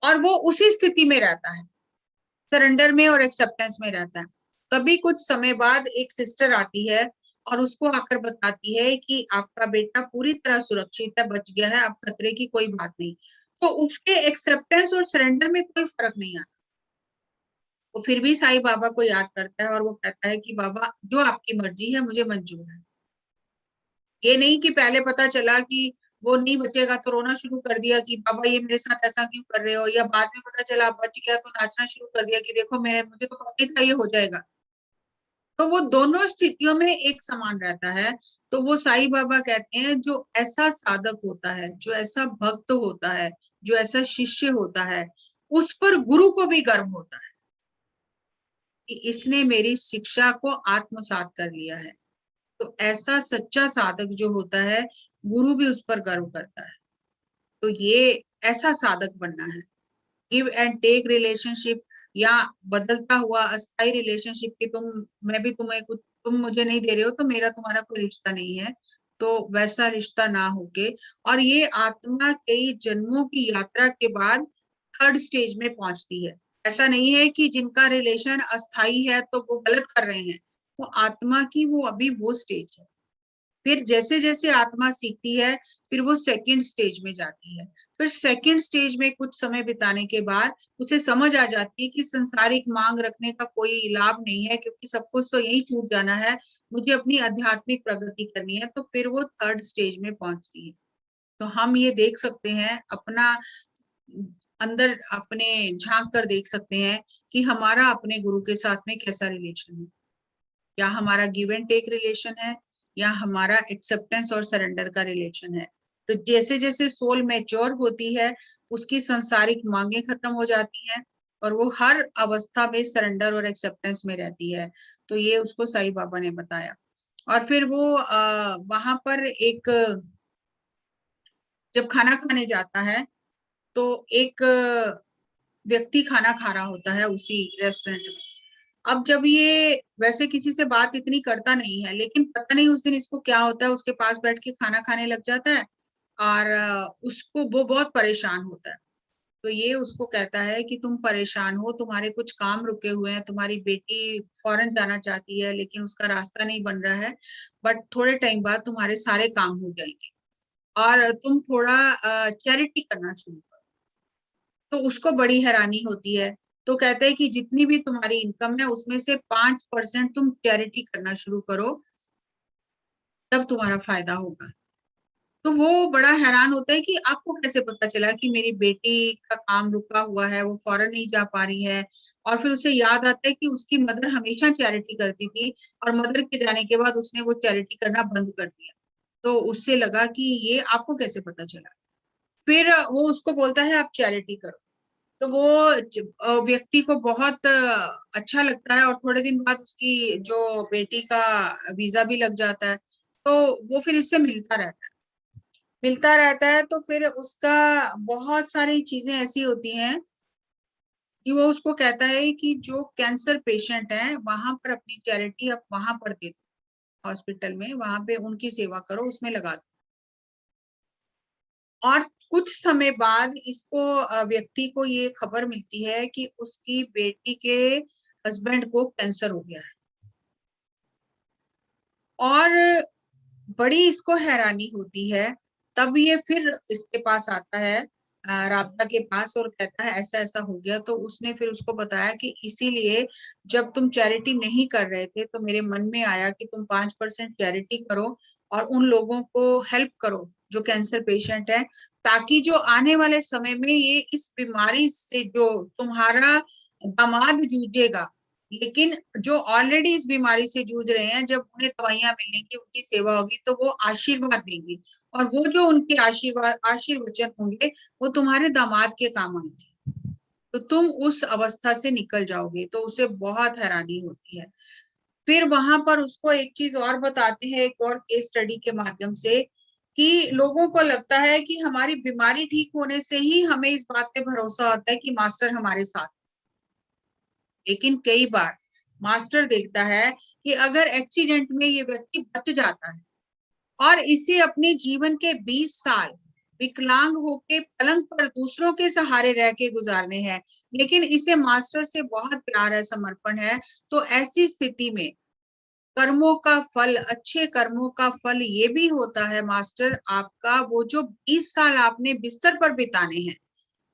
और वो उसी स्थिति में रहता है, सरेंडर में और एक्सेप्टेंस में रहता है। तभी कुछ समय बाद एक सिस्टर आती है और उसको आकर बताती है कि आपका बेटा पूरी तरह सुरक्षित है, बच गया है, अब खतरे की कोई बात नहीं। तो उसके एक्सेप्टेंस और सरेंडर में कोई फर्क नहीं आता। वो फिर भी साईं बाबा को याद करता है और वो कहता है कि बाबा जो आपकी मर्जी है मुझे मंजूर है। ये नहीं कि पहले पता चला कि वो नहीं बचेगा तो रोना शुरू कर दिया कि बाबा ये मेरे साथ ऐसा क्यों कर रहे हो, या बाद में पता चला बच गया तो नाचना शुरू कर दिया कि देखो मैं मुझे तो पता ही था ये हो जाएगा। तो वो दोनों स्थितियों में एक समान रहता है। तो वो साईं बाबा कहते हैं जो ऐसा साधक होता है, जो ऐसा भक्त होता है, जो ऐसा शिष्य होता है, उस पर गुरु को भी गर्व होता है कि इसने मेरी शिक्षा को आत्मसात कर लिया है। तो ऐसा सच्चा साधक जो होता है, गुरु भी उस पर गर्व करता है। तो ये ऐसा साधक बनना है। गिव एंड टेक रिलेशनशिप, या बदलता हुआ अस्थाई रिलेशनशिप की मैं भी तुम्हें कुछ, तुम मुझे नहीं दे रहे हो तो मेरा तुम्हारा कोई रिश्ता नहीं है, तो वैसा रिश्ता ना होके। और ये आत्मा कई जन्मों की यात्रा के बाद थर्ड स्टेज में पहुंचती है। ऐसा नहीं है कि जिनका रिलेशन अस्थाई है तो वो गलत कर रहे हैं, वो आत्मा की वो अभी वो स्टेज है। फिर जैसे जैसे आत्मा सीखती है, फिर वो सेकंड स्टेज में जाती है। फिर सेकंड स्टेज में कुछ समय बिताने के बाद उसे समझ आ जाती है कि संसारिक मांग रखने का कोई लाभ नहीं है, क्योंकि सब कुछ तो यही छूट जाना है, मुझे अपनी आध्यात्मिक प्रगति करनी है। तो फिर वो थर्ड स्टेज में पहुंचती है। तो हम ये देख सकते हैं अपना अंदर, अपने झांक कर देख सकते हैं कि हमारा अपने गुरु के साथ में कैसा रिलेशन है। या हमारा गिव एंड टेक रिलेशन है, या हमारा एक्सेप्टेंस और सरेंडर का रिलेशन है। तो जैसे जैसे सोल मैच्योर होती है, उसकी सांसारिक मांगे खत्म हो जाती हैं, और वो हर अवस्था में सरेंडर और एक्सेप्टेंस में रहती है। तो ये उसको साईं बाबा ने बताया। और फिर वो वहां पर एक, जब खाना खाने जाता है तो एक व्यक्ति खाना खा रहा होता है उसी रेस्टोरेंट में। अब जब ये वैसे किसी से बात इतनी करता नहीं है, लेकिन पता नहीं उस दिन इसको क्या होता है, उसके पास बैठ के खाना खाने लग जाता है। और उसको वो बहुत परेशान होता है। तो ये उसको कहता है कि तुम परेशान हो, तुम्हारे कुछ काम रुके हुए हैं, तुम्हारी बेटी फॉरेन जाना चाहती है लेकिन उसका रास्ता नहीं बन रहा है, बट थोड़े टाइम बाद तुम्हारे सारे काम हो जाएंगे, और तुम थोड़ा चैरिटी करना शुरू करो। तो उसको बड़ी हैरानी होती है। तो कहते हैं कि जितनी भी तुम्हारी इनकम है उसमें से 5% तुम चैरिटी करना शुरू करो, तब तुम्हारा फायदा होगा। तो वो बड़ा हैरान होता है कि आपको कैसे पता चला कि मेरी बेटी का काम रुका हुआ है, वो फॉरेन नहीं जा पा रही है। और फिर उसे याद आता है कि उसकी मदर हमेशा चैरिटी करती थी, और मदर के जाने के बाद उसने वो चैरिटी करना बंद कर दिया। तो उससे लगा कि ये आपको कैसे पता चला। फिर वो उसको बोलता है आप चैरिटी करो। तो वो व्यक्ति को बहुत अच्छा लगता है, और थोड़े दिन बाद उसकी जो बेटी का वीजा भी लग जाता है। तो वो फिर इससे मिलता रहता है। तो फिर उसका बहुत सारी चीजें ऐसी होती हैं कि वो उसको कहता है कि जो कैंसर पेशेंट है वहां पर अपनी चैरिटी आप वहां पर दे दो, हॉस्पिटल में वहां पे उनकी सेवा करो, उसमें लगा दो। और कुछ समय बाद इसको व्यक्ति को ये खबर मिलती है कि उसकी बेटी के हस्बैंड को कैंसर हो गया है। और बड़ी इसको हैरानी होती है। तब ये फिर इसके पास आता है, राबता के पास, और कहता है ऐसा ऐसा हो गया। तो उसने फिर उसको बताया कि इसीलिए जब तुम चैरिटी नहीं कर रहे थे तो मेरे मन में आया कि तुम 5% चैरिटी करो और उन लोगों को हेल्प करो जो कैंसर पेशेंट है, ताकि जो आने वाले समय में ये इस बीमारी से जो तुम्हारा दामाद जूझेगा, लेकिन जो ऑलरेडी इस बीमारी से जूझ रहे हैं, जब उन्हें दवाइयां मिलेंगी, उनकी सेवा होगी, तो वो आशीर्वाद देंगी, और वो जो उनके आशीर्वचन होंगे वो तुम्हारे दामाद के काम आएंगे, तो तुम उस अवस्था से निकल जाओगे। तो उसे बहुत हैरानी होती है। फिर वहां पर उसको एक चीज और बताते हैं, एक और केस स्टडी के माध्यम से, कि लोगों को लगता है कि हमारी बीमारी ठीक होने से ही हमें इस बात पे भरोसा होता है कि मास्टर हमारे साथ। लेकिन कई बार मास्टर देखता है कि अगर एक्सीडेंट में ये व्यक्ति बच जाता है और इसे अपने जीवन के 20 साल विकलांग होके पलंग पर दूसरों के सहारे रह के गुजारने हैं, लेकिन इसे मास्टर से बहुत प्यार है, समर्पण है, तो ऐसी स्थिति में कर्मों का फल, अच्छे कर्मों का फल ये भी होता है मास्टर आपका, वो जो 20 साल आपने बिस्तर पर बिताने हैं,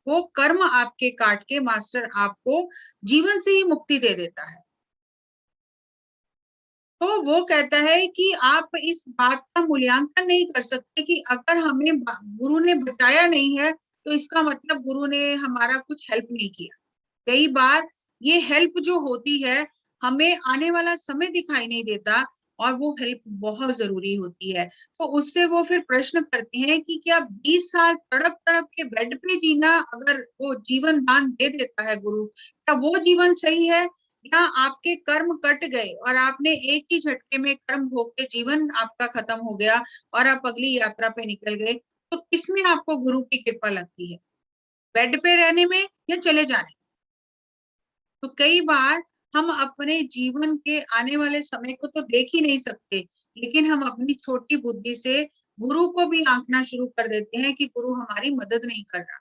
वो कर्म आपके काट के मास्टर आपको जीवन से ही मुक्ति दे देता है। तो वो कहता है कि आप इस बात का मूल्यांकन नहीं कर सकते कि अगर हमें गुरु ने बचाया नहीं है तो इसका मतलब गुरु ने हमारा कुछ हेल्प नहीं किया। कई बार ये हेल्प जो होती है, हमें आने वाला समय दिखाई नहीं देता, और वो हेल्प बहुत जरूरी होती है। तो उससे वो फिर प्रश्न करते हैं कि क्या 20 साल तड़प तड़प के बेड पे जीना, अगर वो जीवन दान दे देता है गुरु, क्या वो जीवन सही है, या आपके कर्म कट गए और आपने एक ही झटके में कर्म भोग के जीवन आपका खत्म हो गया और आप अगली यात्रा पे निकल गए, तो किसमें आपको गुरु की कृपा लगती है, बेड पे रहने में या चले जाने? तो कई बार हम अपने जीवन के आने वाले समय को तो देख ही नहीं सकते, लेकिन हम अपनी छोटी बुद्धि से गुरु को भी आंकना शुरू कर देते हैं कि गुरु हमारी मदद नहीं कर रहा।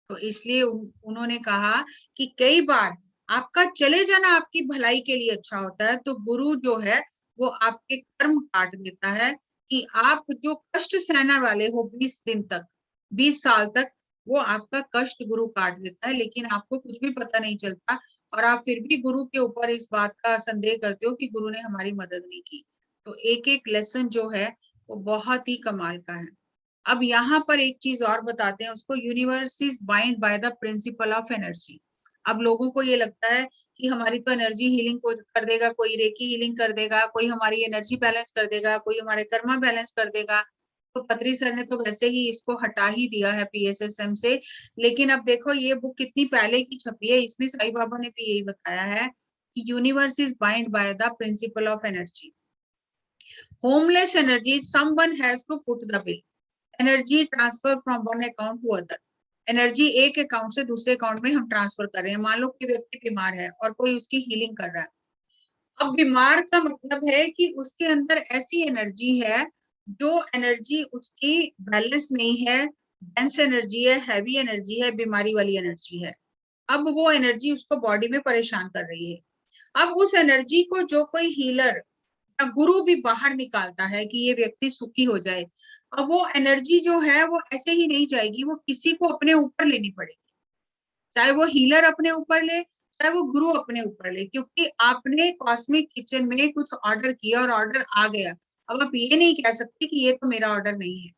तो इसलिए उन्होंने कहा कि कई बार आपका चले जाना आपकी भलाई के लिए अच्छा होता है, तो गुरु जो है वो आपके कर्म काट देता है, कि आप जो कष्ट सहने वाले हो 20 दिन तक, 20 साल तक, वो आपका कष्ट गुरु काट देता है, लेकिन आपको कुछ भी पता नहीं चलता, और आप फिर भी गुरु के ऊपर इस बात का संदेह करते हो कि गुरु ने हमारी मदद नहीं की। तो एक एक लेसन जो है वो बहुत ही कमाल का है। अब यहाँ पर एक चीज और बताते हैं उसको, universe is bind by the principle of energy. अब लोगों को ये लगता है कि हमारी तो एनर्जी हीलिंग को कर देगा, कोई रेकी हीलिंग कर देगा, कोई हमारी एनर्जी बैलेंस कर देगा, कोई हमारे कर्मा बैलेंस कर देगा। तो पत्री सर ने तो वैसे ही इसको हटा ही दिया है पीएसएसएम से। लेकिन अब देखो ये बुक कितनी पहले की छपी है, इसमें साईं बाबा ने भी यही बताया है कि universe is bind by the principle of energy. Homeless energy someone has to foot the bill. Energy transfer from one account to other. Energy एक अकाउंट से दूसरे अकाउंट में हम ट्रांसफर कर रहे हैं। मान लो कि व्यक्ति बीमार है और कोई उसकी हीलिंग कर रहा है। अब बीमार का मतलब है कि उसके अंदर ऐसी एनर्जी है, जो एनर्जी उसकी बैलेंस नहीं है, डेंस एनर्जी है, हैवी एनर्जी है, बीमारी वाली एनर्जी है। अब वो एनर्जी उसको बॉडी में परेशान कर रही है। अब उस एनर्जी को जो कोई हीलर या गुरु भी बाहर निकालता है कि ये व्यक्ति सुखी हो जाए, अब वो एनर्जी जो है वो ऐसे ही नहीं जाएगी, वो किसी को अपने ऊपर लेनी पड़ेगी। चाहे वो हीलर अपने ऊपर ले, चाहे वो गुरु अपने ऊपर ले, क्योंकि आपने कॉस्मिक किचन में कुछ ऑर्डर किया और ऑर्डर आ गया। अब आप ये नहीं कह सकते कि ये तो मेरा ऑर्डर नहीं है,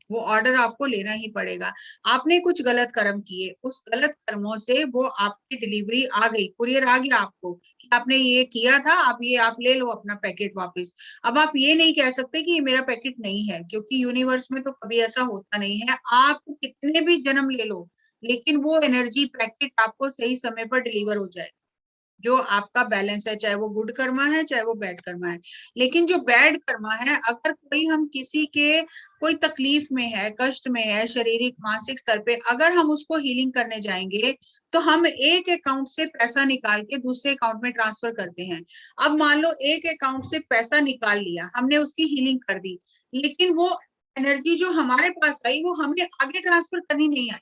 वो ऑर्डर आपको लेना ही पड़ेगा। आपने कुछ गलत कर्म किए, उस गलत कर्मों से वो आपकी डिलीवरी आ गई, कुरियर आ गया आपको कि आपने ये किया था, अब ये आप ले लो अपना पैकेट वापस। अब आप ये नहीं कह सकते कि ये मेरा पैकेट नहीं है, क्योंकि यूनिवर्स में तो कभी ऐसा होता नहीं है। आप कितने भी जन्म ले लो, लेकिन वो एनर्जी पैकेट आपको सही समय पर डिलीवर हो जाए, जो आपका बैलेंस है, चाहे वो गुड कर्मा है चाहे वो बैड कर्मा है। लेकिन जो बैड कर्मा है, अगर कोई हम किसी के कोई तकलीफ में है, कष्ट में है, शारीरिक मानसिक स्तर पे, अगर हम उसको हीलिंग करने जाएंगे, तो हम एक अकाउंट से पैसा निकाल के दूसरे अकाउंट में ट्रांसफर करते हैं। अब मान लो एक अकाउंट से पैसा निकाल लिया हमने, उसकी हीलिंग कर दी, लेकिन वो एनर्जी जो हमारे पास आई वो हमें आगे ट्रांसफर करनी नहीं आई,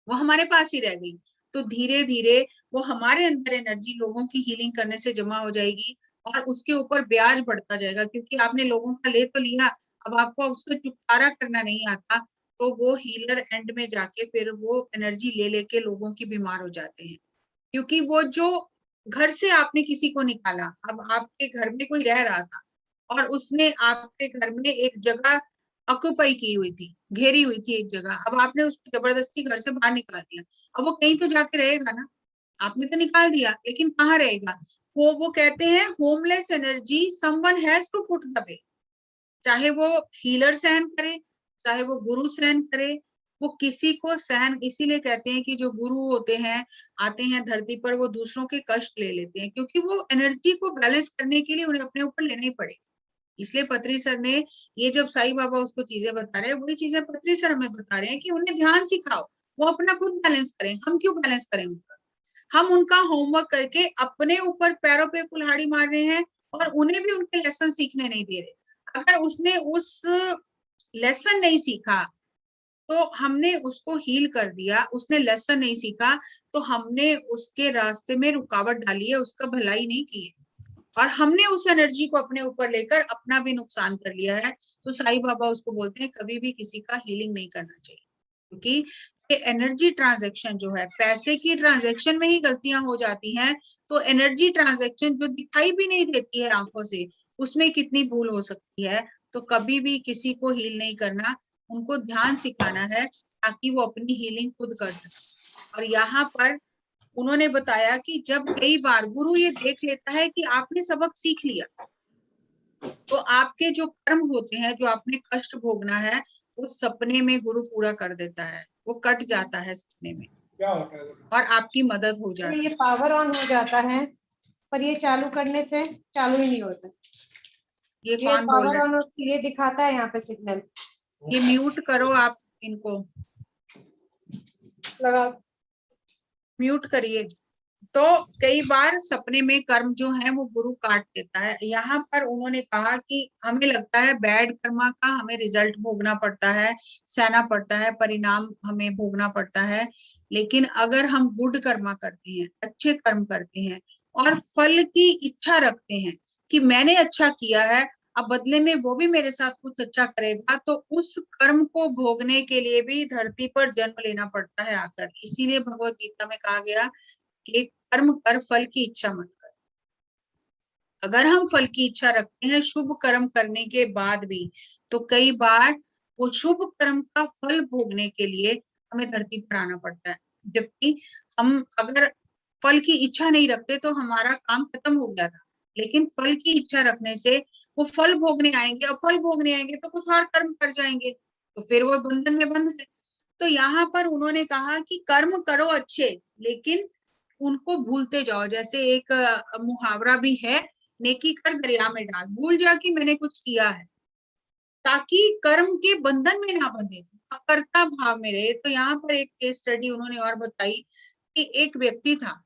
वो हमारे पास ही रह गई। तो धीरे धीरे वो हमारे अंदर एनर्जी लोगों की हीलिंग करने से जमा हो जाएगी, और उसके ऊपर ब्याज बढ़ता जाएगा, क्योंकि आपने लोगों का ले तो लिया, अब आपको उसको चुपकारा करना नहीं आता, तो वो हीलर एंड में जाके फिर वो एनर्जी ले लेके लोगों की बीमार हो जाते हैं। क्योंकि वो जो घर से आपने किसी को निकाला, अब आपके घर में कोई रह रहा था और उसने आपके घर में एक जगह ऑक्यूपाई की हुई थी, घेरी हुई थी एक जगह, अब आपने उसको जबरदस्ती घर से बाहर निकाल दिया, अब वो कहीं तो जाके रहेगा ना, आपने तो निकाल दिया, लेकिन कहाँ रहेगा वो कहते हैं homeless energy someone has to foot the bill. चाहे वो हीलर सहन करे, चाहे वो गुरु सहन करे, वो किसी को सहन, इसीलिए कहते हैं कि जो गुरु होते हैं, आते हैं धरती पर, वो दूसरों के कष्ट ले लेते हैं, क्योंकि वो एनर्जी को बैलेंस करने के लिए उन्हें अपने ऊपर लेना ही पड़ेगा। इसलिए पत्री सर ने ये जब साईं बाबा उसको चीजें बता रहे हैं, वही चीजें पत्री सर हमें बता रहे हैं कि उन्हें ध्यान सिखाओ, वो अपना खुद बैलेंस करें, हम क्यों बैलेंस करें उनका? हम उनका होमवर्क करके अपने ऊपर पैरों पे कुल्हाड़ी मार रहे हैं और उन्हें भी उनके लेसन सीखने नहीं दे रहे। अगर उसने उस लेसन नहीं सीखा तो हमने उसको हील कर दिया, उसने लेसन नहीं सीखा तो हमने उसके रास्ते में रुकावट डाली है, उसका भलाई नहीं की है, और हमने उस एनर्जी को अपने ऊपर लेकर अपना भी नुकसान कर लिया है। तो साईं बाबा उसको बोलते हैं कभी भी किसी का हीलिंग नहीं करना चाहिए, क्योंकि ये एनर्जी ट्रांजैक्शन जो है, पैसे की ट्रांजैक्शन में ही गलतियां हो जाती हैं, तो एनर्जी ट्रांजैक्शन जो दिखाई भी नहीं देती है आंखों से, उसमें कितनी भूल हो सकती है। तो कभी भी किसी को हील नहीं करना, उनको ध्यान सिखाना है ताकि वो अपनी हीलिंग खुद कर सके। और यहाँ पर उन्होंने बताया कि जब कई बार गुरु ये देख लेता है कि आपने सबक सीख लिया, तो आपके जो कर्म होते हैं, जो आपने कष्ट भोगना है, वो सपने में गुरु पूरा कर देता है, वो कट जाता है सपने में और आपकी मदद हो तो जाती ये है। पावर ऑन हो जाता है, पर ये चालू करने से चालू ही नहीं होता। ये ये कौन बोल पावर रहा है? ऑन, ये दिखाता है यहाँ पे सिग्नल। ये म्यूट करो आप इनको, लगा। म्यूट करिए। तो कई बार सपने में कर्म जो है वो गुरु काट देता है। यहाँ पर उन्होंने कहा कि हमें लगता है बैड कर्मा का हमें रिजल्ट भोगना पड़ता है, सहना पड़ता है, परिणाम हमें भोगना पड़ता है, लेकिन अगर हम गुड कर्मा करते हैं, अच्छे कर्म करते हैं और फल की इच्छा रखते हैं कि मैंने अच्छा किया है, अब बदले में वो भी मेरे साथ कुछ अच्छा करेगा, तो उस कर्म को भोगने के लिए भी धरती पर जन्म लेना पड़ता है आकर। इसीलिए भगवत गीता में कहा गया कि कर्म कर, फल की इच्छा मत कर। अगर हम फल की इच्छा रखते हैं शुभ कर्म करने के बाद भी, तो कई बार वो शुभ कर्म का फल भोगने के लिए हमें धरती पर आना पड़ता है। जबकि हम अगर फल की इच्छा नहीं रखते तो हमारा काम खत्म हो गया था, लेकिन फल की इच्छा रखने से वो फल भोगने आएंगे, और फल भोगने आएंगे तो कुछ और कर्म कर जाएंगे, तो फिर वो बंधन में बंध गए। तो यहाँ पर उन्होंने कहा कि कर्म करो अच्छे, लेकिन उनको भूलते जाओ। जैसे एक मुहावरा भी है, नेकी कर दरिया में डाल, भूल जा कि मैंने कुछ किया है, ताकि कर्म के बंधन में ना बंधे, कर्ता भाव में रहे। तो यहाँ पर एक केस स्टडी उन्होंने और बताई कि एक व्यक्ति था,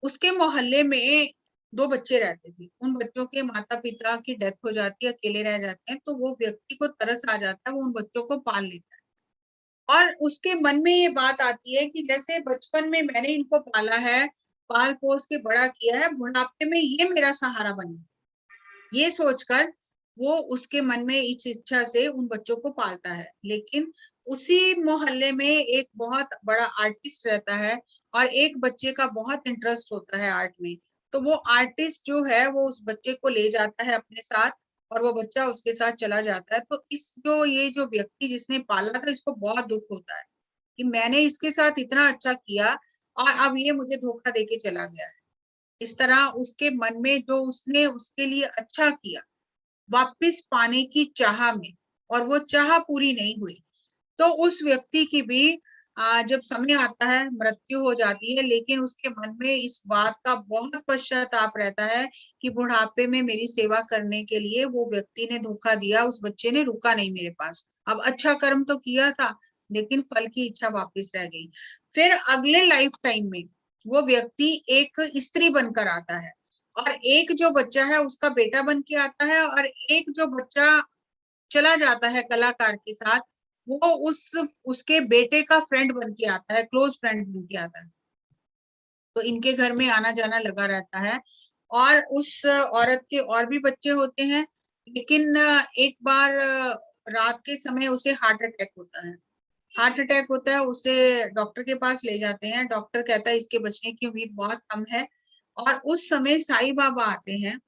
उसके मोहल्ले में दो बच्चे रहते थे, उन बच्चों के माता पिता की डेथ हो जाती है, अकेले रह जाते हैं, तो वो व्यक्ति को तरस आ जाता है, वो उन बच्चों को पाल लेता है, और उसके मन में ये बात आती है कि जैसे बचपन में मैंने इनको पाला है, पाल पोस के बड़ा किया है, बुढ़ापे में ये मेरा सहारा बने, ये सोचकर वो उसके मन में इस इच्छा से उन बच्चों को पालता है। लेकिन उसी मोहल्ले में एक बहुत बड़ा आर्टिस्ट रहता है और एक बच्चे का बहुत इंटरेस्ट होता है आर्ट में, तो वो आर्टिस्ट जो है वो उस बच्चे को ले जाता है अपने साथ और वो बच्चा उसके साथ चला जाता है। तो इस जो ये जो व्यक्ति जिसने पाला था, इसको बहुत दुख होता है कि मैंने इसके साथ इतना अच्छा किया और अब ये मुझे धोखा देके चला गया है। इस तरह उसके मन में जो उसने उसके लिए अच्छा किया, वापस पाने की चाह में, और वो चाह पूरी नहीं हुई, तो उस व्यक्ति की भी जब समय आता है मृत्यु हो जाती है, लेकिन उसके मन में इस बात का बहुत पश्चाताप रहता है कि बुढ़ापे में मेरी सेवा करने के लिए वो व्यक्ति ने धोखा दिया, उस बच्चे ने रुका नहीं मेरे पास। अब अच्छा कर्म तो किया था, लेकिन फल की इच्छा वापस रह गई। फिर अगले लाइफ टाइम में वो व्यक्ति एक स्त्री बनकर आता है, और एक जो बच्चा है उसका बेटा बन के आता है, और एक जो बच्चा चला जाता है कलाकार के साथ, वो उसके बेटे का फ्रेंड बन के आता है, क्लोज फ्रेंड बन के आता है। तो इनके घर में आना जाना लगा रहता है, और उस औरत के और भी बच्चे होते हैं, लेकिन एक बार रात के समय उसे हार्ट अटैक होता है। हार्ट अटैक होता है, उसे डॉक्टर के पास ले जाते हैं। डॉक्टर कहता है इसके बचने की उम्मीद बहुत कम है। और उस समय साईं बाबा आते हैं,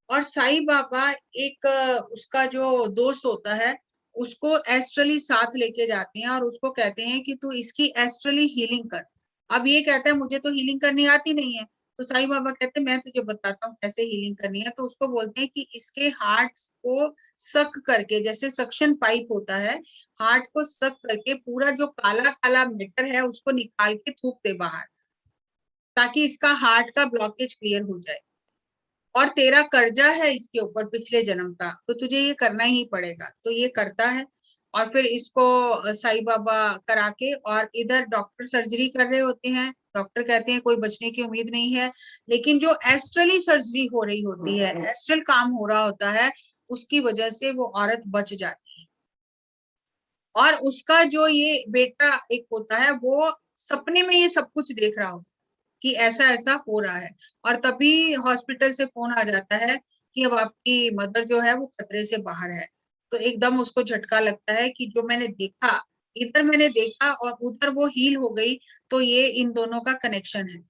और साईं बाबा एक उसका जो दोस्त होता है उसको एस्ट्रली साथ लेके जाते हैं और उसको कहते हैं कि तू इसकी एस्ट्रली हीलिंग कर। अब ये कहता है मुझे तो हीलिंग करनी आती नहीं है। तो साईं बाबा कहते हैं मैं तुझे बताता हूँ कैसे हीलिंग करनी है। तो उसको बोलते हैं कि इसके हार्ट को सक करके, जैसे सक्शन पाइप होता है, हार्ट को सक करके पूरा जो काला काला मैटर है उसको निकाल के थूक दे बाहर, ताकि इसका हार्ट का ब्लॉकेज क्लियर हो जाए। और तेरा कर्जा है इसके ऊपर पिछले जन्म का, तो तुझे ये करना ही पड़ेगा। तो ये करता है, और फिर इसको साईं बाबा करा के, और इधर डॉक्टर सर्जरी कर रहे होते हैं। डॉक्टर कहते हैं कोई बचने की उम्मीद नहीं है, लेकिन जो एस्ट्रली सर्जरी हो रही होती है, एस्ट्रल काम हो रहा होता है, उसकी वजह से वो औरत बच जाती है। और उसका जो ये बेटा एक होता है, वो सपने में ये सब कुछ देख रहा होता है कि ऐसा ऐसा हो रहा है। और तभी हॉस्पिटल से फोन आ जाता है कि अब आपकी मदर जो है वो खतरे से बाहर है। तो एकदम उसको झटका लगता है कि जो मैंने देखा, इधर मैंने देखा और उधर वो हील हो गई, तो ये इन दोनों का कनेक्शन है।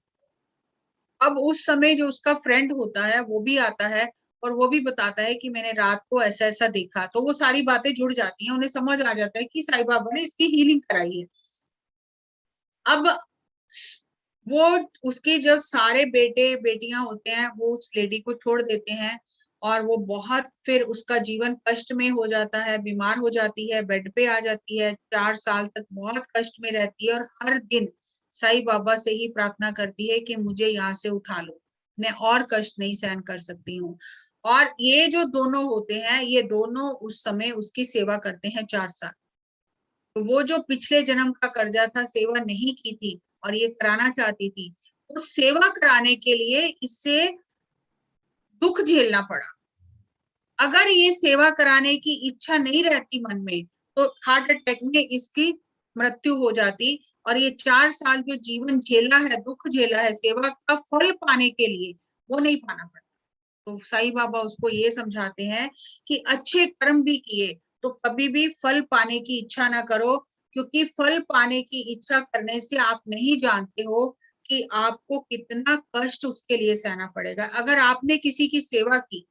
अब उस समय जो उसका फ्रेंड होता है वो भी आता है, और वो भी बताता है कि मैंने रात को ऐसा ऐसा देखा। तो वो सारी बातें जुड़ जाती हैं, उन्हें समझ आ जाता है कि साईं बाबा ने इसकी हीलिंग कराई है। अब वो उसके जब सारे बेटे बेटियां होते हैं वो उस लेडी को छोड़ देते हैं, और वो बहुत फिर उसका जीवन कष्ट में हो जाता है, बीमार हो जाती है, बेड पे आ जाती है, 4 साल तक बहुत कष्ट में रहती है, और हर दिन साईं बाबा से ही प्रार्थना करती है कि मुझे यहाँ से उठा लो, मैं और कष्ट नहीं सहन कर सकती हूँ। और ये जो दोनों होते हैं, ये दोनों उस समय उसकी सेवा करते हैं 4 साल। तो वो जो पिछले जन्म का कर्जा था, सेवा नहीं की थी और ये कराना चाहती थी, उस सेवा कराने के लिए इससे दुख झेलना पड़ा। अगर ये सेवा कराने की इच्छा नहीं रहती मन में, तो हार्ट अटैक में इसकी मृत्यु हो जाती। और ये 4 साल जो जीवन झेला है, दुख झेला है, सेवा का फल पाने के लिए, वो नहीं पाना पड़ा। तो साईं बाबा उसको ये समझाते हैं कि अच्छे कर्म भी किए तो कभी भी फल पाने की इच्छा ना करो, क्योंकि फल पाने की इच्छा करने से आप नहीं जानते हो कि आपको कितना कष्ट उसके लिए सहना पड़ेगा। अगर आपने किसी की सेवा की,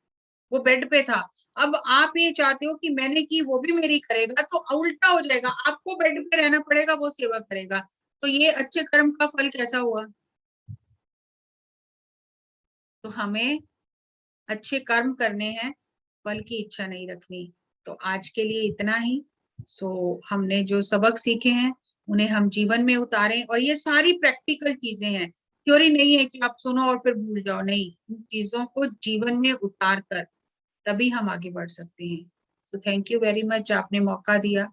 वो बेड पे था, अब आप ये चाहते हो कि मैंने की वो भी मेरी करेगा, तो उल्टा हो जाएगा, आपको बेड पे रहना पड़ेगा, वो सेवा करेगा। तो ये अच्छे कर्म का फल कैसा हुआ? तो हमें अच्छे कर्म करने हैं, फल की इच्छा नहीं रखनी। तो आज के लिए इतना ही। हमने जो सबक सीखे हैं उन्हें हम जीवन में उतारें, और ये सारी प्रैक्टिकल चीजें हैं, थ्योरी नहीं है कि आप सुनो और फिर भूल जाओ, नहीं, इन चीजों को जीवन में उतार कर तभी हम आगे बढ़ सकते हैं। तो थैंक यू वेरी मच, आपने मौका दिया।